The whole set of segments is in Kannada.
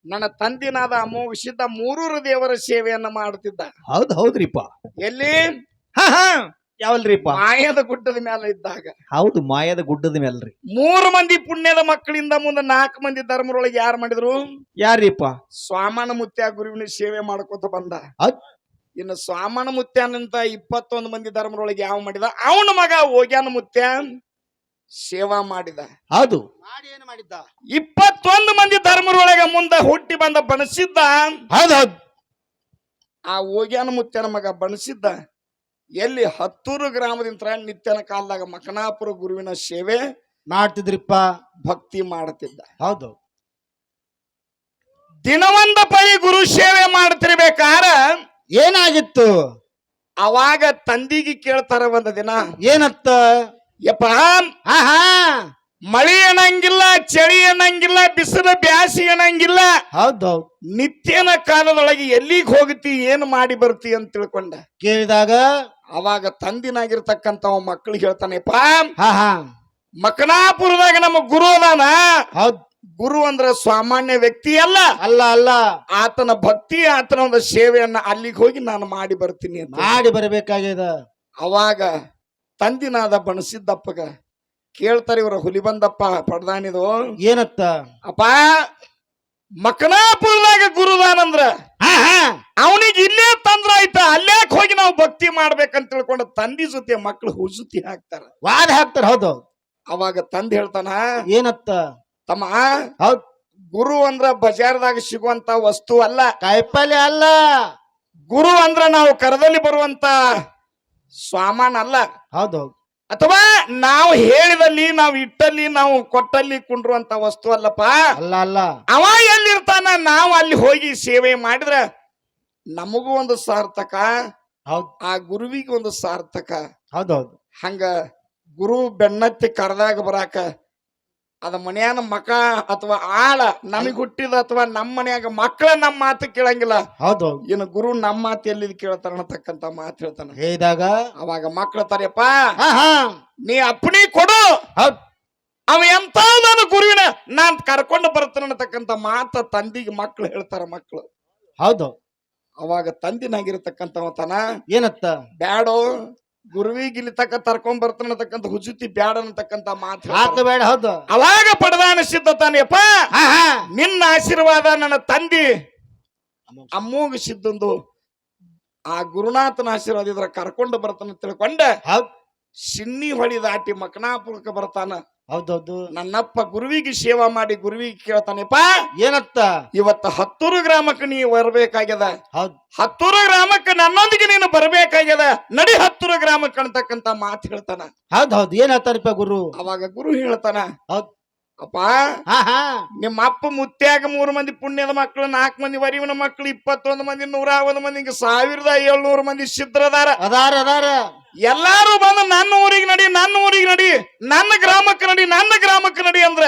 ನನ್ನ ತಂದಿನಾದ ಅಮೋಘಿಸಿದ್ದ ಮೂರೂರು ದೇವರ ಸೇವೆಯನ್ನ ಮಾಡುತ್ತಿದ್ದ. ಹೌದ್ರಿಪ್ಪ. ಎಲ್ಲಿ? ಹಾ ಹಾ ಯಾವಲ್ರಿಪ್ಪ? ಮಾಯದ ಗುಡ್ಡದ ಮೇಲೆ ಇದ್ದಾಗ. ಹೌದು, ಮಾಯದ ಗುಡ್ಡದ ಮೇಲ್ರಿ. 3 ಮಂದಿ ಪುಣ್ಯದ ಮಕ್ಕಳಿಂದ ಮುಂದೆ 4 ಮಂದಿ ಧರ್ಮರೊಳಗೆ ಯಾರು ಮಾಡಿದ್ರು? ಯಾರಿಪ್ಪ? ಸ್ವಾಮನ ಮುತ್ಯ ಗುರುವಿನ ಸೇವೆ ಮಾಡ್ಕೊತ ಬಂದ. ಇನ್ನು ಸ್ವಾಮನ ಮುತ್ಯನಂತ 21 ಮಂದಿ ಧರ್ಮರೊಳಗೆ ಯಾವ ಮಾಡಿದ? ಅವನ ಮಗ ಹೋಗ್ಯಾನ ಮುತ್ಯ ಸೇವಾ ಮಾಡಿದ. ಹೌದು, ಮಾಡಿ ಏನು ಮಾಡಿದ್ದ? 21 ಮಂದಿ ಧರ್ಮರೊಳಗೆ ಮುಂದೆ ಹುಟ್ಟಿ ಬಂದ ಬಣಸಿದ್ದ. ಹೌದೌದು, ಆ ಹೋಗ್ಯಾನ ಮುತ್ಯನ ಮಗ ಬಣಸಿದ್ದ ಎಲ್ಲಿ? ಹತ್ತೂರು ಗ್ರಾಮದಿಂದ ನಿತ್ಯನ ಕಾಲದಾಗ ಮಕನಾಪುರ ಗುರುವಿನ ಸೇವೆ ಮಾಡ್ತಿದ್ರಿಪ್ಪ, ಭಕ್ತಿ ಮಾಡುತ್ತಿದ್ದ. ಹೌದು, ದಿನವಂದ ಪೈ ಗುರು ಸೇವೆ ಮಾಡ್ತಿರ್ಬೇಕಾರ ಏನಾಗಿತ್ತು? ಅವಾಗ ತಂದಿಗೆ ಕೇಳ್ತಾರ ಒಂದು ದಿನ, ಏನತ್ತ? ಯಪ್ಪ, ಹಾ ಮಳಿ ಅನ್ನಂಗಿಲ್ಲ, ಚಳಿ ಅನ್ನಂಗಿಲ್ಲ, ಬಿಸಿಲು ಬ್ಯಾಸಿ ಅನ್ನಂಗಿಲ್ಲ, ಹೌದೌದು, ನಿತ್ಯನ ಕಾಲದೊಳಗೆ ಎಲ್ಲಿಗೆ ಹೋಗ್ತಿ, ಏನು ಮಾಡಿ ಬರ್ತಿ ಅಂತ ತಿಳ್ಕೊಂಡ. ಕೇಳಿದಾಗ ಅವಾಗ ತಂದಿನಾಗಿರ್ತಕ್ಕಂತ ಮಕ್ಕಳಿಗೆ ಹೇಳ್ತಾನೆಪ್ಪ, ಹಾ ಮಕನಾಪುರದಾಗ ನಮ್ಮ ಗುರು ಅದಾನ. ಹೌದ್, ಗುರು ಅಂದ್ರ ಸಾಮಾನ್ಯ ವ್ಯಕ್ತಿ ಅಲ್ಲ, ಅಲ್ಲ ಅಲ್ಲ, ಆತನ ಭಕ್ತಿ, ಆತನ ಒಂದು ಸೇವೆಯನ್ನ ಅಲ್ಲಿಗೆ ಹೋಗಿ ನಾನು ಮಾಡಿ ಬರ್ತೀನಿ ಅಂತ ಮಾಡಿ ಬರಬೇಕಾಗ್ಯದ. ಅವಾಗ ತಂದಿನಾದ ಬಣಸಿದ್ದಪ್ಪಗ ಕೇಳ್ತಾರೆ ಇವ್ರ ಹುಲಿಬಂದಪ್ಪ ಪಡ್ದಾನಿದು, ಏನತ್ತ? ಅಪ್ಪ, ಮಕನಾಪುರದಾಗ ಗುರುದಾನಂದ್ರ ಅವನಿಗೆ ಇಲ್ಲೇ ತಂದ್ರ ಆಯ್ತ, ಅಲ್ಲೇಕ್ ಹೋಗಿ ನಾವು ಭಕ್ತಿ ಮಾಡ್ಬೇಕಂತ ತಿಳ್ಕೊಂಡು ತಂದಿ ಜೊತೆ ಮಕ್ಕಳು ಹುಜುತಿ ಹಾಕ್ತಾರ, ವಾದ ಹಾಕ್ತಾರ. ಹೌದು, ಅವಾಗ ತಂದೆ ಹೇಳ್ತಾನ, ಏನತ್ತ? ತಮ್ಮ, ಹೌದ್, ಗುರು ಅಂದ್ರ ಬಜಾರ್ದಾಗ ಸಿಗುವಂತ ವಸ್ತು ಅಲ್ಲ, ಕಾಯಿಪಲ್ಯ ಅಲ್ಲ. ಗುರು ಅಂದ್ರ ನಾವು ಕರದಲ್ಲಿ ಬರುವಂತ ಸಾಮಾನ್ ಅಲ್ಲ, ಹೌದೌದು, ಅಥವಾ ನಾವು ಹೇಳಿದಲ್ಲಿ, ನಾವು ಇಟ್ಟಲ್ಲಿ, ನಾವು ಕೊಟ್ಟಲ್ಲಿ ಕುಂಡ್ರುವಂತ ವಸ್ತು ಅಲ್ಲಪ್ಪ. ಅಲ್ಲ ಅಲ್ಲ, ಅವ ಎಲ್ಲಿರ್ತಾನ, ನಾವು ಅಲ್ಲಿ ಹೋಗಿ ಸೇವೆ ಮಾಡಿದ್ರ ನಮಗೂ ಒಂದು ಸಾರ್ಥಕ, ಹೌದ್, ಆ ಗುರುವಿಗೆ ಒಂದು ಸಾರ್ಥಕ. ಹೌದೌದು, ಹಂಗ ಗುರು ಬೆನ್ನತ್ತಿ ಕರೆದಾಗ ಬರಾಕ ಅದ ಮನ್ಯಾನ ಮಕ ಅಥವಾ ಆಳ ನಮಗ್ ಹುಟ್ಟಿದ ಅಥವಾ ನಮ್ಮ ಮನ್ಯಾಗ ಮಕ್ಕಳ ನಮ್ಮ ಮಾತು ಕೇಳಂಗಿಲ್ಲ. ಹೌದೌದು, ಇನ್ನು ಗುರು ನಮ್ಮ ಮಾತು ಎಲ್ಲಿ ಕೇಳ್ತಾರ ಅನ್ನತಕ್ಕಂತ ಮಾತು ಹೇಳ್ತಾನ. ಹೇಳಿದಾಗ ಅವಾಗ ಮಕ್ಕಳ ತಾರ್ಯಪ್ಪ, ಹಾ ನೀ ಅಪ್ಪಣಿ ಕೊಡು, ಹೌದ್, ಅವ ಎಂತ ನಾನು ಗುರುವಿನ ನಾನ್ ಕರ್ಕೊಂಡು ಬರ್ತಾನ ಅನ್ನತಕ್ಕಂತ ಮಾತ ತಂದಿಗೆ ಮಕ್ಕಳು ಹೇಳ್ತಾರ. ಮಕ್ಕಳು ಹೌದು, ಅವಾಗ ತಂದಿನಾಗಿರ್ತಕ್ಕಂಥವ ತನ, ಏನತ್ತ? ಬ್ಯಾಡೋ, ಗುರುವಿಗೆ ಇಲ್ಲಿ ತಕ್ಕ ತರ್ಕೊಂಡ್ ಬರ್ತಾನ ಅನ್ನತಕ್ಕಂಥ ಹುಜುತಿ ಬ್ಯಾಡ ಅನ್ನತಕ್ಕಂತ ಮಾತು ಬೇಡ. ಹೌದು, ಅವಾಗ ಪಡದಾನ ಸಿದ್ಧ ತಾನೆಯಪ್ಪ, ನಿನ್ನ ಆಶೀರ್ವಾದ ನನ್ನ ತಂದಿ ಅಮ್ಮೂಗ ಸಿದ್ದಂದು ಆ ಗುರುನಾಥನ ಆಶೀರ್ವಾದ ಇದ್ರ ಕರ್ಕೊಂಡು ಬರ್ತಾನ ತಿಳ್ಕೊಂಡ ಸಿನ್ನಿ ಹೊಳಿ ದಾಟಿ ಮಕನಾಪುರಕ್ಕೆ ಬರ್ತಾನ. ಹೌದೌದು, ನನ್ನಪ್ಪ ಗುರುವಿಗೆ ಸೇವಾ ಮಾಡಿ ಗುರುವಿಗೆ ಕೇಳ್ತಾನೆಪ್ಪ, ಏನತ್ತ? ಇವತ್ತ ಹತ್ತೂರು ಗ್ರಾಮಕ್ಕೆ ನೀ ಬರ್ಬೇಕಾಗ್ಯದ, ಹೌದ್, ಹತ್ತೂರು ಗ್ರಾಮಕ್ಕೆ ನನ್ನೊಂದಿಗೆ ನೀನು ಬರ್ಬೇಕಾಗ್ಯದ, ನಡಿ ಹತ್ತೂರು ಗ್ರಾಮಕ್ಕೆ ಅಂತಕ್ಕಂತ ಮಾತು ಹೇಳ್ತಾನ. ಹೌದೌದು, ಏನ್ ಹೇಳ್ತಾರಪ್ಪ ಗುರು? ಅವಾಗ ಗುರು ಹೇಳ್ತಾನ, ಹೌದ್, ಅಪ್ಪ, ಹಾ ನಿಮ್ಮ ಅಪ್ಪ ಮುತ್ಯಾಗ 3 ಮಂದಿ ಪುಣ್ಯದ ಮಕ್ಕಳು, 4 ಮಂದಿ ವರಿವಿನ ಮಕ್ಕಳು, 21 ಮಂದಿ, 101 ಮಂದಿ, 1700 ಮಂದಿ ಸಿದ್ಧರದಾರ. ಅದಾರ ಎಲ್ಲಾರು ಬಂದು ನನ್ನ ಊರಿಗೆ ನಡಿ, ನನ್ನ ಊರಿಗೆ ನಡಿ, ನನ್ನ ಗ್ರಾಮಕ್ಕೆ ನಡಿ, ನನ್ನ ಗ್ರಾಮಕ್ಕೆ ನಡಿ ಅಂದ್ರ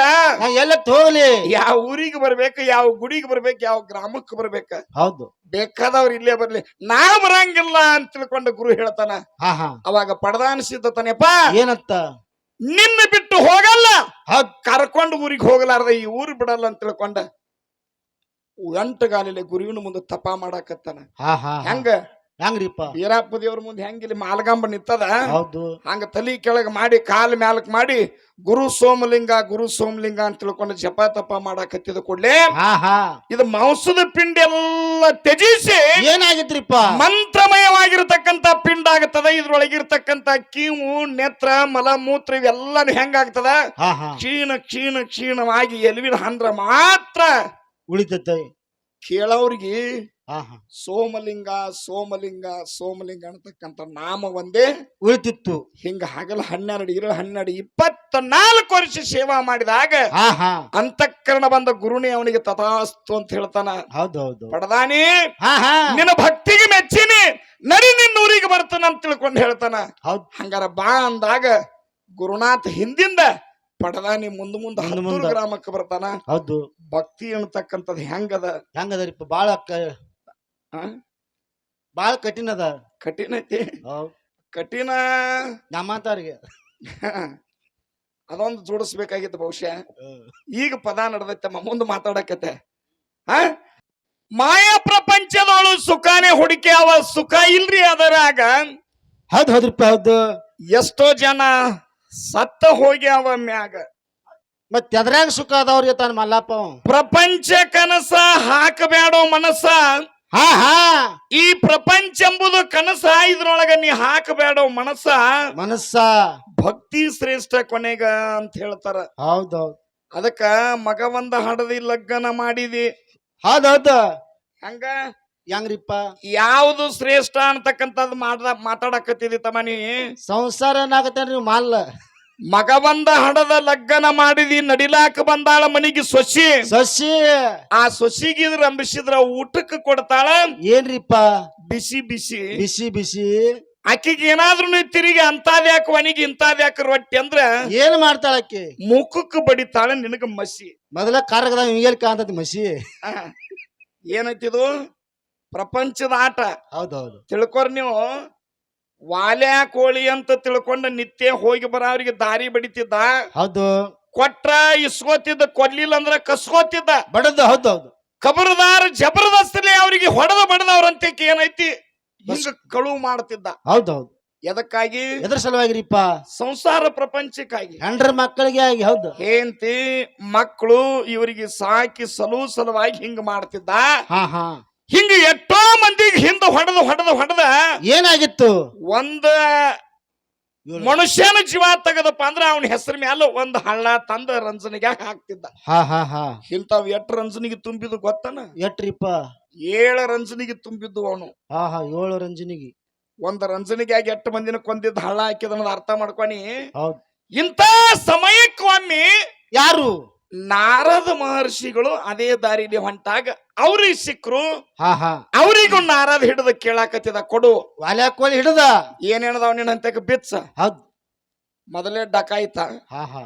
ಎಲ್ಲ ಹೋಗ್ಲಿ. ಯಾವ ಊರಿಗೆ ಬರ್ಬೇಕು, ಯಾವ ಗುಡಿಗೆ ಬರ್ಬೇಕು, ಯಾವ ಗ್ರಾಮಕ್ಕೆ ಬರ್ಬೇಕ? ಹೌದು, ಬೇಕಾದವ್ರು ಇಲ್ಲೇ ಬರ್ಲಿ, ನಾ ಬರಂಗಿಲ್ಲ ಅಂತ ತಿಳ್ಕೊಂಡ ಗುರು ಹೇಳ್ತಾನ. ಹಾ ಅವಾಗ ಪಡದಾನ ಸಿದ್ಧತಾನೆಪ್ಪ, ಏನತ್ತ? ನಿನ್ನ ಬಿಟ್ಟು ಹೋಗಲ್ಲ, ಹೌದ್, ಕರ್ಕೊಂಡು ಊರಿಗೆ ಹೋಗಲಾರ್ದ ಈ ಊರು ಬಿಡಲ್ಲ ಅಂತ ತಿಳ್ಕೊಂಡ ಗಂಟಗಾಲಲ್ಲಿ ಗುರುವಿನ ಮುಂದೆ ತಪ ಮಾಡಾಕತ್ತಾನ. ಹೆಂಗ ಹೆಂಗ್ರಿಪ್ಪ? ವೀರಪ್ಪ ದೇವ್ರ ಮುಂದೆ ಹೆಂಗಿಲ್ಲಿ ಮಾಲ್ಗಂಬ ನಿತ್ತದ, ಹೌದು, ಹಂಗ ತಲಿ ಕೆಳಗ ಮಾಡಿ ಕಾಲ್ ಮ್ಯಾಲಕ್ ಮಾಡಿ ಗುರು ಸೋಮಲಿಂಗ ಗುರು ಸೋಮಲಿಂಗ ಅಂತ ತಿಳ್ಕೊಂಡು ಜಪ ತಪ ಮಾಡಾಕತ್ತಿದ ಕೂಡ್ಲೆ ಇದು ಮಾಂಸದ ಪಿಂಡ ಎಲ್ಲ ತ್ಯಜಿಸಿ ಏನಾಗಿತ್ರಿಪ್ಪ? ಮಂತ್ರಮಯವಾಗಿರತಕ್ಕಂತ ಪಿಂಡ ಆಗತ್ತದ. ಇದ್ರೊಳಗಿರ್ತಕ್ಕಂತ ಕೀವು, ನೇತ್ರ, ಮಲ, ಮೂತ್ರ ಇವೆಲ್ಲಾನು ಹೆಂಗಾಗ್ತದ? ಕ್ಷೀಣ ಕ್ಷೀಣ ಕ್ಷೀಣವಾಗಿ ಎಲುವಿನ ಹಂದ್ರ ಮಾತ್ರ ಉಳಿತೈತೆ. ಕೇಳೋರಿಗೆ ಸೋಮಲಿಂಗ ಸೋಮಲಿಂಗ ಸೋಮಲಿಂಗ ಅನ್ನತಕ್ಕಂತ ನಾಮ ಒಂದೇ ಉಳಿತಿತ್ತು. ಹಿಂಗ ಹಗಲ 12 ಇರಳು 12 24 ವರ್ಷ ಸೇವಾ ಮಾಡಿದಾಗ ಅಂತಃಕರಣ ಬಂದ ಗುರುನೇ ಅವನಿಗೆ ತಥಾಸ್ತು ಅಂತ ಹೇಳ್ತಾನ. ಹೌದೌದು, ಪಡದಾನಿ ನಿನ್ನ ಭಕ್ತಿಗೆ ಮೆಚ್ಚಿನಿ, ನಡಿ ನಿನ್ನ ಊರಿಗೆ ಬರ್ತಾನ ಅಂತ ತಿಳ್ಕೊಂಡು ಹೇಳ್ತಾನ. ಹಂಗಾರ ಬಾ ಅಂದಾಗ ಗುರುನಾಥ ಹಿಂದಿಂದ ಪಡದಾನಿ ಮುಂದ ಹತ್ತೂರು ಗ್ರಾಮಕ್ಕೆ ಬರ್ತಾನ. ಹೌದು, ಭಕ್ತಿ ಅನ್ನತಕ್ಕಂಥದ್ದು ಹೆಂಗದರಿಪ್ಪ? ಬಾಳ ಕಠಿಣ ಅದ. ಕಠಿಣ ಐತಿ, ಕಠಿಣ ನಮ್ಮಂತವ್ರಿಗೆ ಅದೊಂದು ಜೋಡಿಸ್ಬೇಕಾಗಿತ್ತು ಬಹುಶಃ. ಈಗ ಪದ ನಡೆದೈತಮ್ಮ, ಮುಂದೆ ಮಾತಾಡಕತ್ತೆ. ಆ? ಮಾಯಾ ಪ್ರಪಂಚದೊಳು ಸುಖಾನೇ ಹುಡುಕಿ ಅವ ಸುಖ ಇಲ್ರಿ ಅದರಾಗ ಹೌದ್ರಿಪ್ಪ ಹೌದು. ಎಷ್ಟೋ ಜನ ಸತ್ತ ಹೋಗಿ ಅವ ಮ್ಯಾಗ ಮತ್ ಎದ್ರಾಗ ಸುಖ ಅದಾವ್ರಿ ತಾನ ಮಲ್ಲಪ್ಪ ಅವ. ಪ್ರಪಂಚ ಕನಸ ಹಾಕಬೇಡೋ ಮನಸ್ಸ. ಹಾ ಹಾ ಈ ಪ್ರಪಂಚ ಎಂಬುದು ಕನಸ ಇದ್ರೊಳಗ ನೀ ಹಾಕಬೇಡೋ ಮನಸ್ಸ. ಮನಸ್ಸ ಭಕ್ತಿ ಶ್ರೇಷ್ಠ ಕೊನೆಗ ಅಂತ ಹೇಳ್ತಾರ. ಹೌದೌದು ಅದಕ್ಕ ಮಗ ಒಂದ ಹಡದಿ ಲಗ್ನ ಮಾಡಿದಿ ಹೌದೌದು. ಹಂಗ ಹೆಂಗ್ರಿಪ್ಪ ಯಾವುದು ಶ್ರೇಷ್ಠ ಅಂತಕ್ಕಂಥದ್ದು ಮಾತಾಡಕತ್ತಿದಿ ತಮ್ಮ ನೀ. ಸಂಸಾರ ಏನಾಗತ್ತೇನ್ರಿ ಮಾಲ್. ಮಗ ಬಂದ ಹಡದ ಲಗ್ನ ಮಾಡಿದಿ, ನಡಿಲಾಕ ಬಂದಾಳ ಮನಿಗೆ ಸೊಸಿ. ಸಸಿ ಆ ಸೊಸಿಗೆ ರಂಬಿಸಿದ್ರ ಊಟಕ್ಕೆ ಕೊಡ್ತಾಳ ಏನ್ರಿಪ್ಪ ಬಿಸಿ ಬಿಸಿ. ಬಿಸಿ ಬಿಸಿ ಆಕಿಗೆ ಏನಾದ್ರೂ ನೀ ತಿರುಗಿ ಅಂತಾದ್ಯಾಕ ಒಣಗಿ ಇಂತಾದ್ಯಾಕ ರೊಟ್ಟಿ ಅಂದ್ರ ಏನ್ ಮಾಡ್ತಾಳಕ್ಕಿ? ಮುಖಕ್ಕೆ ಬಡಿತಾಳ ನಿನಗ ಮಸಿ. ಮೊದಲ ಕಾರ್ಗದಾಗ ಹಿಂಗೇಲ್ ಕಾಂತತಿ ಮಸಿ. ಆ, ಏನೈತಿದು ಪ್ರಪಂಚದ ಆಟ. ಹೌದೌದು ತಿಳ್ಕೊರ್ ನೀವು. ವಾಲ್ಯಾ ಕೋಳಿ ಅಂತ ತಿಳ್ಕೊಂಡ ನಿತ್ಯ ಹೋಗಿ ಬರೋರಿಗೆ ದಾರಿ ಬಡಿತಿದ್ದ. ಹೌದು ಕೊಟ್ರ ಇಸ್ಕೋತಿದ್ದ, ಕೊಡ್ಲಿಲ್ಲ ಅಂದ್ರ ಕಸ್ಕೋತಿದ್ದ. ಬಡದು ಹೌದೌದು. ಖಬರ್ದಾರ್ ಜಬರ್ದಸ್ತ್ಲಿ ಅವ್ರಿಗೆ ಹೊಡೆದ ಬಡದವ್ರಂತೆ ಏನೈತಿ ಹಿಂಗ ಕಳುವು ಮಾಡ್ತಿದ್ದ. ಹೌದೌದು. ಎದಕ್ಕಾಗಿ? ಎದ್ರ ಸಲುವಾಗಿರಿಪ್ಪ? ಸಂಸಾರ ಪ್ರಪಂಚಕ್ಕಾಗಿ. ಹೆಂಡ್ರ ಮಕ್ಕಳಿಗೆ ಆಗಿ. ಹೌದು ಹೆಂಡತಿ ಮಕ್ಕಳು ಇವರಿಗೆ ಸಾಕಿ ಸಲುವಾಗಿ ಹಿಂಗ ಮಾಡ್ತಿದ್ದ. ಹಾ ಹಾ ಹಿಂಗ ಎಷ್ಟೋ ಮಂದಿಗೆ ಹಿಂದ ಹೊಡೆದ ಏನಾಗಿತ್ತು? ಒಂದ ಮನುಷ್ಯನ ಜೀವ ತೆಗದಪ್ಪ ಅಂದ್ರ ಅವನ ಹೆಸರ ಮ್ಯಾಲ ಒಂದ್ ಹಳ್ಳ ತಂದ ರಂಜನಿಗೆ ಹಾಕ್ತಿದ್ದ. ಹಾ ಹಾ ಹಾ ಇಂಥವ್ ಎಟ್ ರಂಜನಿಗೆ ತುಂಬಿದ್ದು ಗೊತ್ತನ? ಎಟ್ರಿಪ್ಪ? 7 ರಂಜನಿಗೆ ತುಂಬಿದ್ದು ಅವನು. ಹಾ ಹಾ 7 ರಂಜನಿಗೆ. ಒಂದ್ ರಂಜನಿಗೆ ಆಗಿ 8 ಮಂದಿನ ಕೊಂದಿದ್ದ ಹಳ್ಳ ಹಾಕಿದ ಅರ್ಥ ಮಾಡ್ಕೊನಿ. ಹೌದು. ಇಂಥ ಸಮಯಕ್ಕೊಮ್ಮೆ ಯಾರು? ನಾರದ ಮಹರ್ಷಿಗಳು ಅದೇ ದಾರಿಲಿ ಹೊಂಟಾಗ ಅವ್ರಿಗೆ ಸಿಕ್ರು. ಹಾ ಹಾ ಅವ್ರಿಗೂ ನಾರದ ಹಿಡಿದ ಕೇಳಾಕತ್ತಿದ, ಕೊಡು. ವಾಲ್ಯಾ ಕೋಳಿ ಹಿಡದ ಏನ್ ಹೇಳ್ದವ್ ನೀನ್ ಅಂತ ಬಿಚ್ಚ. ಹೌದ್. ಮೊದಲೇ ಡಕಾಯ್ತ, ಹಾ ಹಾ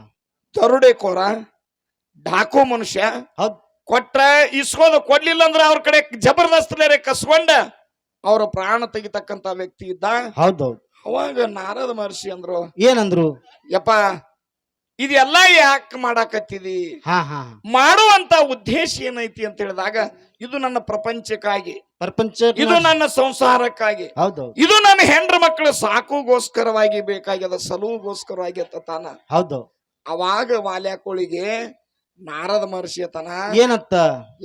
ದರೋಡೆಕೋರ, ಡಾಕು ಮನುಷ್ಯ. ಹೌದ್. ಕೊಟ್ರ ಇಸ್ಕೋದ, ಕೊಡ್ಲಿಲ್ಲ ಅಂದ್ರ ಅವ್ರ ಕಡೆ ಜಬರ್ದಸ್ತ್ಲೇರೆ ಕಸ್ಕೊಂಡ ಅವ್ರ ಪ್ರಾಣ ತೆಗಿತಕ್ಕಂತ ವ್ಯಕ್ತಿ ಇದ್ದ. ಹೌದೌದು. ಅವಾಗ ನಾರದ ಮಹರ್ಷಿ ಅಂದ್ರು, ಏನಂದ್ರು? ಯಪ್ಪ ಇದೆಲ್ಲ ಯಾಕೆ ಮಾಡಾಕತ್ತಿದಿ? ಹಾ ಹಾ ಮಾಡುವಂತ ಉದ್ದೇಶ ಏನೈತಿ ಅಂತ ಹೇಳಿದಾಗ, ಇದು ನನ್ನ ಪ್ರಪಂಚಕ್ಕಾಗಿ, ಪ್ರಪಂಚ, ಇದು ನನ್ನ ಸಂಸಾರಕ್ಕಾಗಿ, ಹೌದೌದು, ಇದು ನನ್ನ ಹೆಂಡ್ರ ಮಕ್ಕಳು ಸಾಕುಗೋಸ್ಕರವಾಗಿ ಬೇಕಾಗ್ಯದ, ಸಲುಗೋಸ್ಕರವಾಗಿ ತಾನ. ಹೌದು. ಅವಾಗ ವಾಲ್ಯಾಕೋಳಿಗೆ ನಾರದ ಮಹರ್ಷಿ ತನ, ಏನತ್ತ?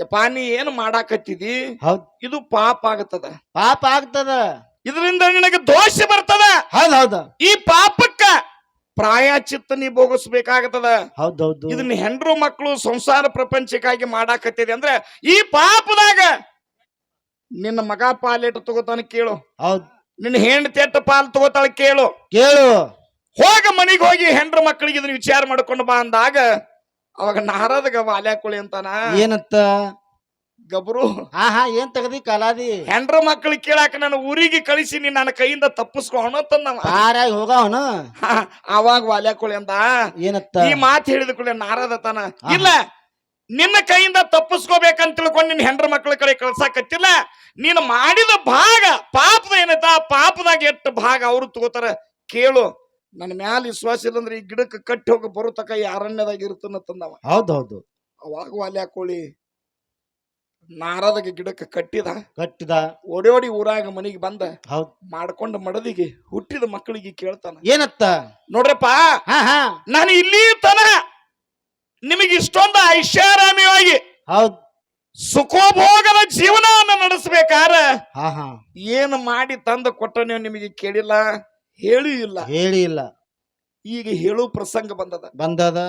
ಯಪ್ಪ ನೀ ಏನು ಮಾಡಾಕತ್ತಿದಿ? ಹೌದ್. ಇದು ಪಾಪ ಆಗತ್ತದ, ಪಾಪ ಆಗ್ತದ, ಇದರಿಂದ ನಿನಗೆ ದೋಷ ಬರ್ತದ. ಹೌದ್ ಹೌದು. ಈ ಪಾಪಕ್ಕ ಪ್ರಾಯಚಿತ್ತ ನೀ ಭೋಗಿಸ್ಬೇಕಾಗತ್ತದ. ಹೌದೌದು. ಇದನ್ನ ಹೆಂಡ್ರು ಮಕ್ಕಳು ಸಂಸಾರ ಪ್ರಪಂಚಕ್ಕಾಗಿ ಮಾಡಾಕತ್ತಿದೆ ಅಂದ್ರೆ ಈ ಪಾಪದಾಗ ನಿನ್ನ ಮಗ ಪಾಲೆಟ್ ತಗೋತಾನ ಕೇಳು, ಹೌದ್. ನಿನ್ನ ಹೆಂಡತಿ ಎಟ್ಟ ಪಾಲ್ ತಗೋತಾಳ ಕೇಳು. ಕೇಳು. ಹೋಗ ಮನಿಗೆ ಹೋಗಿ ಹೆಂಡ್ರ ಮಕ್ಕಳಿಗೆ ಇದನ್ನ ವಿಚಾರ ಮಾಡ್ಕೊಂಡು ಬಾ ಅಂದಾಗ ಅವಾಗ ನಾರದಗ ವಾಲ್ಯಾಕೋಳಿ ಅಂತಾನ, ಏನತ್ತ? ಗಬ್ರು ಹಾ ಹಾ ಏನ್ ತಗದಿ ಕಲಾದಿ? ಹೆಂಡ್ರ ಮಕ್ಕಳಿಗೆ ಕೇಳಾಕ ನನ್ನ ಊರಿಗೆ ಕಳಿಸಿ ನೀನ್ ನನ್ನ ಕೈಯಿಂದ ತಪ್ಪಿಸ್ಕೋಣ ತಂದವ. ಪಾರಾಗಿ ಹೋಗವನ. ಅವಾಗ ವಾಲ್ಯಾಕೋಳಿ ಅಂದ, ಏನತ್ತ? ಈ ಮಾತು ಹೇಳಿದ ಕೂಡಲೇ ನಾರದ ತಾನ, ಇಲ್ಲ ನಿನ್ನ ಕೈಯಿಂದ ತಪ್ಪಿಸ್ಕೋಬೇಕಂತ ತಿಳ್ಕೊಂಡು ನಿನ್ನ ಹೆಂಡ್ರ ಮಕ್ಕಳ ಕಡೆ ಕಳ್ಸಾಕತ್ತಿಲ್ಲ. ನೀನು ಮಾಡಿದ ಭಾಗ ಪಾಪದ ಏನೈತ, ಪಾಪದಾಗ ಎಷ್ಟು ಭಾಗ ಅವ್ರು ತಗೋತಾರ ಕೇಳು. ನನ್ನ ಮ್ಯಾಲ ವಿಶ್ವಾಸ ಇಲ್ಲಂದ್ರೆ ಈ ಗಿಡಕ್ಕೆ ಕಟ್ಟಿ ಹೋಗಿ ಬರುತಕ ಈ ಅರಣ್ಯದಾಗ ಇರ್ತನ ತಂದವ. ಹೌದೌದು. ಅವಾಗ ವಾಲ್ಯಾಕೋಳಿ ನಾರದಗೆ ಗಿಡಕ್ಕೆ ಕಟ್ಟಿದ, ಓಡೋಡಿ ಊರಾಗ ಮನಿಗೆ ಬಂದ, ಹೌದ್, ಮಾಡ್ಕೊಂಡ ಮಡದಿಗೆ ಹುಟ್ಟಿದ ಮಕ್ಕಳಿಗೆ ಕೇಳ್ತಾನ, ಏನತ್ತ? ನೋಡ್ರಪ್ಪ ಹಾ ಹಾ ನಾನು ಇಲ್ಲಿ ತನ ನಿಮಗೆ ಇಷ್ಟೊಂದು ಐಷಾರಾಮಿಯಾಗಿ ಹೌದ್ ಸುಖೋಭೋಗದ ಜೀವನವನ್ನು ನಡೆಸಬೇಕಾರ ಹಾ ಹಾ ಏನು ಮಾಡಿ ತಂದು ಕೊಟ್ಟ ನೀವು ನಿಮಗೆ ಕೇಳಿಲ್ಲ, ಹೇಳಿ ಇಲ್ಲ. ಹೇಳಿ ಇಲ್ಲ. ಈಗ ಹೇಳು ಪ್ರಸಂಗ ಬಂದದ.